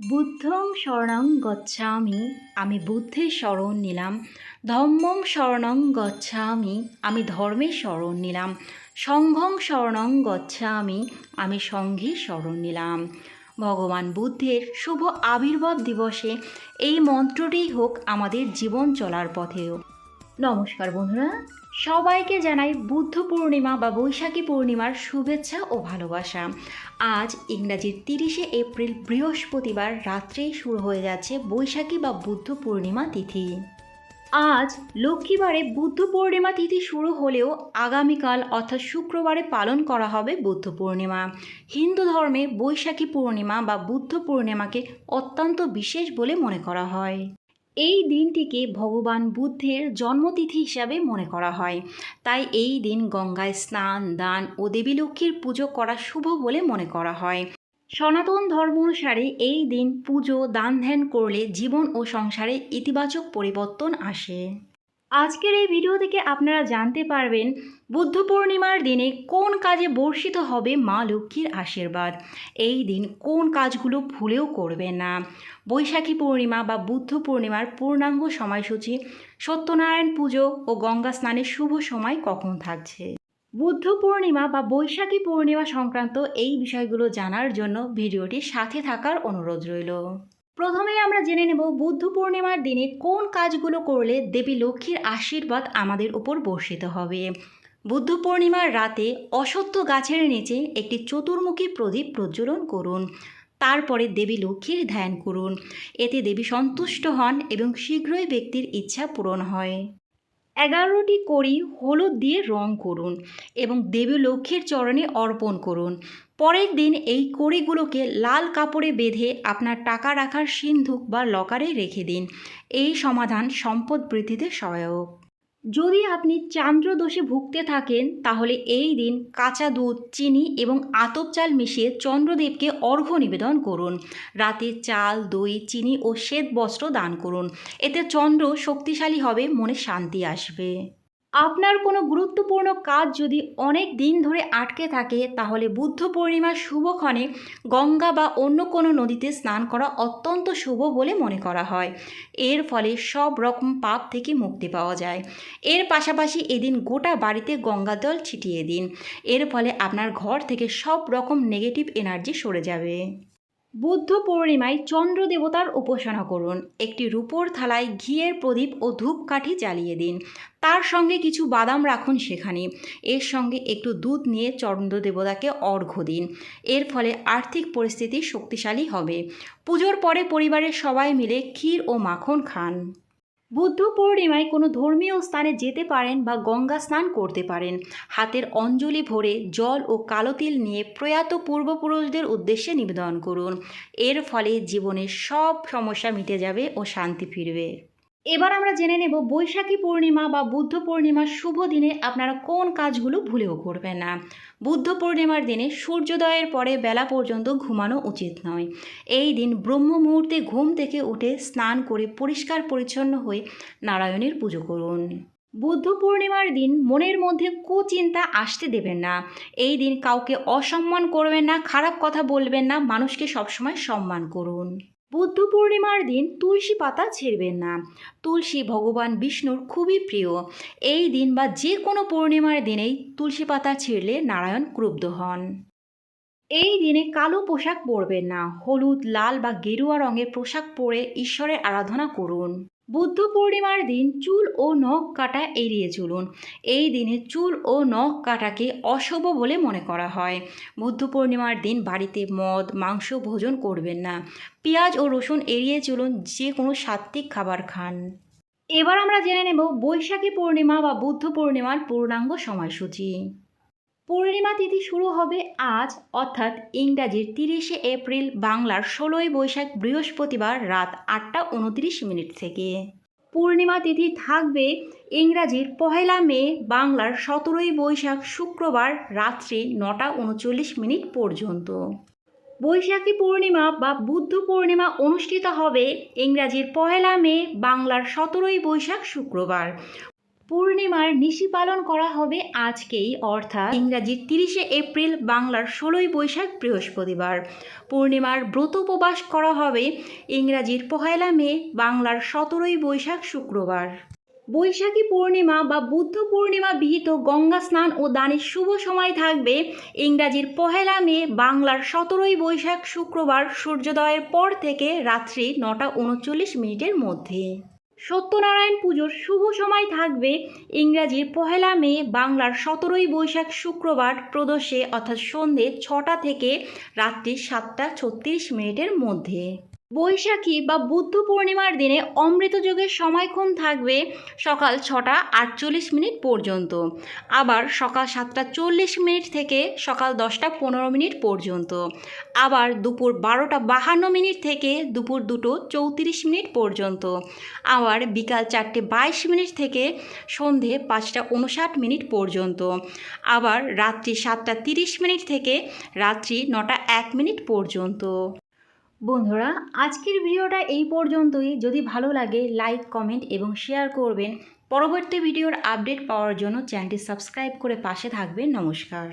বুদ্ধং শরণং গচ্ছামি, আমি বুদ্ধের শরণ নিলাম। ধম্মং শরণং গচ্ছামি, আমি ধর্মের শরণ নিলাম। সংঘং শরণং গচ্ছামি, আমি সংঘের শরণ নিলাম। ভগবান বুদ্ধের শুভ আবির্ভাব দিবসে এই মন্ত্রটিই হোক আমাদের জীবন চলার পথেও। নমস্কার বন্ধুরা, সবাইকে জানাই বুদ্ধ পূর্ণিমা বা বৈশাখী পূর্ণিমার শুভেচ্ছা ও ভালোবাসা। আজ ইংরাজির 30শে এপ্রিল বৃহস্পতিবার রাত্রেই শুরু হয়ে যাচ্ছে বৈশাখী বা বুদ্ধ পূর্ণিমা তিথি। আজ লক্ষ্মীবারে বুদ্ধ পূর্ণিমা তিথি শুরু হলেও আগামীকাল অর্থাৎ শুক্রবারে পালন করা হবে বুদ্ধ পূর্ণিমা। হিন্দু ধর্মে বৈশাখী পূর্ণিমা বা বুদ্ধ পূর্ণিমাকে অত্যন্ত বিশেষ বলে মনে করা হয়। এই দিনটিকে ভগবান বুদ্ধের জন্মতিথি হিসাবে মনে করা হয়, তাই এই দিন গঙ্গায় স্নান, দান ও দেবী লক্ষ্মীর পুজো করা শুভ বলে মনে করা হয়। সনাতন ধর্ম অনুসারে এই দিন পুজো, দান ধ্যান করলে জীবন ও সংসারে ইতিবাচক পরিবর্তন আসে। আজকের এই ভিডিও থেকে আপনারা জানতে পারবেন বুদ্ধ পূর্ণিমার দিনে কোন কাজে বর্ষিত হবে মা লক্ষ্মীর আশীর্বাদ। এই দিন কোন কাজগুলো ভুলেও করবেন না। বৈশাখী পূর্ণিমা বা বুদ্ধ পূর্ণিমার পূর্ণাঙ্গ সময়সূচি, সত্যনারায়ণ পুজো ও গঙ্গা স্নানের শুভ সময় কখন থাকছে। বুদ্ধ পূর্ণিমা বা বৈশাখী পূর্ণিমা সংক্রান্ত এই বিষয়গুলো জানার জন্য ভিডিওটির সাথে থাকার অনুরোধ রইল। প্রথমেই আমরা জেনে নেব বুদ্ধ পূর্ণিমার দিনে কোন কাজগুলো করলে দেবী লক্ষ্মীর আশীর্বাদ আমাদের উপর বর্ষিত হবে। বুদ্ধ পূর্ণিমার রাতে অশ্বত্থ গাছের নিচে একটি চতুর্মুখী প্রদীপ প্রজ্বলন করুন। তারপরে দেবী লক্ষ্মীর ধ্যান করুন। এতে দেবী সন্তুষ্ট হন এবং শীঘ্রই ব্যক্তির ইচ্ছা পূরণ হয়। 11টি কড়ি হলুদ দিয়ে রং করুন এবং দেবী লক্ষ্মীর চরণে অর্পণ করুন। পরের দিন এই কড়িগুলোকে লাল কাপড়ে বেঁধে আপনার টাকা রাখার সিন্ধুক বা লকারে রেখে দিন। এই সমাধান সম্পদ বৃদ্ধিতে সহায়ক। যদি আপনি চান্দ্রদোষে ভুগতে থাকেন তাহলে এই দিন কাঁচা দুধ, চিনি এবং আতপ চাল মিশিয়ে চন্দ্রদেবকে অর্ঘ্য নিবেদন করুন। রাতে চাল, দই, চিনি ও শ্বেত বস্ত্র দান করুন। এতে চন্দ্র শক্তিশালী হবে, মনে শান্তি আসবে। আপনার কোনো গুরুত্বপূর্ণ কাজ যদি অনেক দিন ধরে আটকে থাকে তাহলে বুদ্ধ পূর্ণিমার শুভক্ষণে গঙ্গা বা অন্য কোনো নদীতে স্নান করা অত্যন্ত শুভ বলে মনে করা হয়। এর ফলে সব রকম পাপ থেকে মুক্তি পাওয়া যায়। এর পাশাপাশি এদিন গোটা বাড়িতে গঙ্গা জল ছিটিয়ে দিন। এর ফলে আপনার ঘর থেকে সব রকম নেগেটিভ এনার্জি সরে যাবে। বুদ্ধ পূর্ণিমায় চন্দ্র দেবতার উপাসনা করুন। একটি রূপোর থালায় ঘিয়ের প্রদীপ ও ধূপকাঠি জ্বালিয়ে দিন। তার সঙ্গে কিছু বাদাম রাখুন সেখানে। এর সঙ্গে একটু দুধ নিয়ে চন্দ্র দেবতাকে অর্ঘ্য দিন। এর ফলে আর্থিক পরিস্থিতি শক্তিশালী হবে। পুজোর পরে পরিবারের সবাই মিলে ক্ষীর ও মাখন খান। বুদ্ধ পূর্ণিমায় কোনো ধর্মীয় স্থানে যেতে পারেন বা গঙ্গা স্নান করতে পারেন। হাতের অঞ্জলি ভরে জল ও কালো তিল নিয়ে প্রয়াত পূর্বপুরুষদের উদ্দেশ্যে নিবেদন করুন। এর ফলে জীবনের সব সমস্যা মিটে যাবে ও শান্তি ফিরবে। এবার আমরা জেনে নেব বৈশাখী পূর্ণিমা বা বুদ্ধ পূর্ণিমার শুভ দিনে আপনারা কোন কাজগুলো ভুলেও করবেন না। বুদ্ধ পূর্ণিমার দিনে সূর্যোদয়ের পরে বেলা পর্যন্ত ঘুমানো উচিত নয়। এই দিন ব্রহ্ম মুহূর্তে ঘুম থেকে উঠে স্নান করে পরিষ্কার পরিচ্ছন্ন হয়ে নারায়ণের পুজো করুন। বুদ্ধ পূর্ণিমার দিন মনের মধ্যে কুচিন্তা আসতে দেবেন না। এই দিন কাউকে অসম্মান করবেন না, খারাপ কথা বলবেন না, মানুষকে সবসময় সম্মান করুন। বুদ্ধ পূর্ণিমার দিন তুলসী পাতা ছিঁড়বেন না। তুলসী ভগবান বিষ্ণুর খুবই প্রিয়। এই দিন বা যে কোনো পূর্ণিমার দিনেই তুলসী পাতা ছিঁড়লে নারায়ণ ক্রুদ্ধ হন। এই দিনে কালো পোশাক পরবেন না। হলুদ, লাল বা গেরুয়া রঙের পোশাক পরে ঈশ্বরের আরাধনা করুন। বুদ্ধ পূর্ণিমার দিন চুল ও নখ কাটা এড়িয়ে চলুন। এই দিনে চুল ও নখ কাটাকে অশুভ বলে মনে করা হয়। বুদ্ধ পূর্ণিমার দিন বাড়িতে মদ, মাংস ভোজন করবেন না। পেঁয়াজ ও রসুন এড়িয়ে চলুন, যে কোনো সাত্ত্বিক খাবার খান। এবার আমরা জেনে নেব বৈশাখী পূর্ণিমা বা বুদ্ধ পূর্ণিমার পূর্ণাঙ্গ সময়সূচি। পূর্ণিমা তিথি শুরু হবে আজ অর্থাৎ ইংরাজির 30শে এপ্রিল, বাংলার 16ই বৈশাখ বৃহস্পতিবার রাত 8টা 29 মিনিট থেকে। পূর্ণিমা তিথি থাকবে ইংরাজির 1লা মে, বাংলার 17ই বৈশাখ শুক্রবার রাত্রি 9টা 39 মিনিট পর্যন্ত। বৈশাখী পূর্ণিমা বা বুদ্ধ পূর্ণিমা অনুষ্ঠিত হবে ইংরাজির 1লা মে, বাংলার 17ই বৈশাখ শুক্রবার। পূর্ণিমার নিশি পালন করা হবে আজকেই, অর্থাৎ ইংরাজির 30শে এপ্রিল, বাংলার 16ই বৈশাখ বৃহস্পতিবার। পূর্ণিমার ব্রত উপবাস করা হবে ইংরাজির 1 মে, বাংলার 17ই বৈশাখ শুক্রবার। বৈশাখী পূর্ণিমা বা বুদ্ধ পূর্ণিমা বিহিত গঙ্গা স্নান ও দানের শুভ সময় থাকবে ইংরাজির 1 মে, বাংলার 17ই বৈশাখ শুক্রবার সূর্যোদয়ের পর থেকে রাত্রি 9:39 মধ্যে। সত্যনারায়ণ পুজোর শুভ সময় থাকবে ইংরাজির 1 মে, বাংলার 17ই বৈশাখ শুক্রবার প্রদোষে অর্থাৎ সন্ধে 6টা থেকে রাত্রি 7:36 মধ্যে। বৈশাখী বা বুদ্ধ পূর্ণিমার দিনে অমৃত যোগের সময়ক্ষণ থাকবে সকাল 6:48 পর্যন্ত, আবার সকাল 7:40 থেকে সকাল 10:15 পর্যন্ত, আবার দুপুর 12:52 থেকে দুপুর 2:34 পর্যন্ত, আবার বিকাল 4:22 থেকে সন্ধে 5:59 পর্যন্ত, আবার রাত্রি 7:30 থেকে রাত্রি 9:01 পর্যন্ত। বন্ধুরা, আজকের ভিডিওটা এই পর্যন্তই। যদি ভালো লাগে লাইক, কমেন্ট এবং শেয়ার করবেন। পরবর্তী ভিডিওর আপডেট পাওয়ার জন্য চ্যানেলটি সাবস্ক্রাইব করে পাশে থাকবেন। নমস্কার।